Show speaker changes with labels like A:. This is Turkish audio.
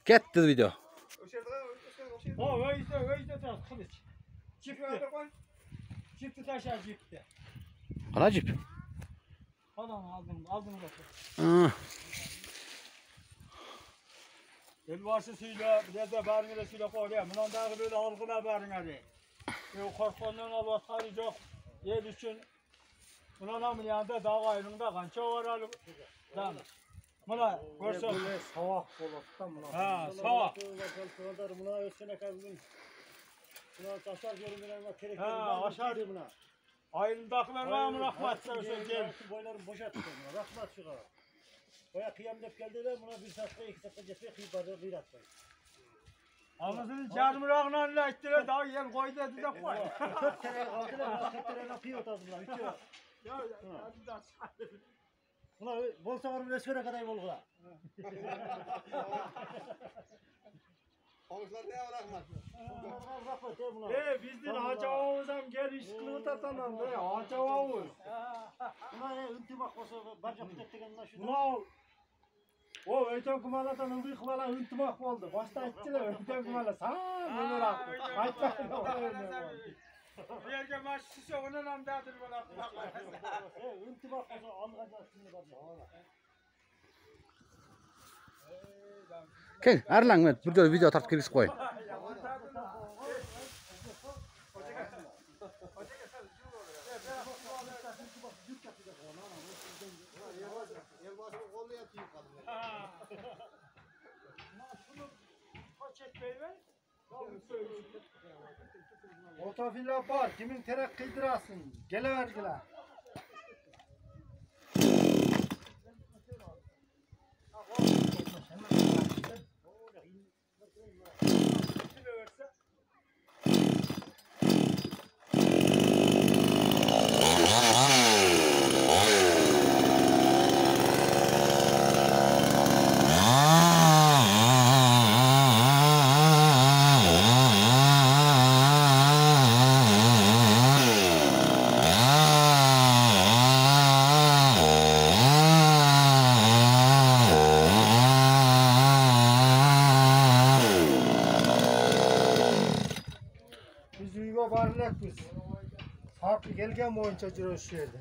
A: Ketdi video.
B: Ha, öyle de kılıç. Çifti taşar cipti.
A: Qana jip.
B: Falan aldım bakın.
A: Hı.
B: Elbasısıyla, bir de barmiresiyle koyuyor. Bundan daha böyle algına barmiri. Korkmandan alvatları yok. Yer için. Bunun amın yanında dağ ayrımında kança var alıp. Buna görsen.
C: Böyle savak bolottan buna.
B: Ha, savak.
C: Buna ölsene kalbin. Buna taşlar görünmeden kerek.
B: Ha, aşağı
C: buna.
B: Ayrımdakiler var mı rahmat söylesen gel.
C: Boylarını boşalttı buna. Rahmat çıkar. Baya kıyamdep geldiler buna bir saatte 2 saatte cephe kıyıpada bir atmayın.
B: Anasını carmırağına ettiler daha yer koy dedi de koy.
C: 40 tane aldılar. 40 tane nakıyı otazdılar. Üçü. Buna bolsa var mı resmine kadar bol kula.
D: Komşular ne rahmat?
C: Rahmet ya buna.
B: Bizden Hacı Ağuz'am gel iş kılığı tatanan be Hacı Ağuz.
C: Buna üntimak olsa barca kutettiğinden şunu.
B: Buna o öten kumaladan ılgı kumala üntimak oldu. Başta ettiler öten kumala sana neler attı. Bir yerge başçısı onun amdadır bana.
C: Üntimak olsa algacak şimdi barca.
A: Kel, arlang men. Bir video tartib kirgizib qo'y.
D: Elbasını kollu yatıyor kadın.
C: Otofilla var. Kimin terek kıydırasın? Gelevergiler. Biz uyga barlak biz. Farklı gelgen boyunca jürüş yerde.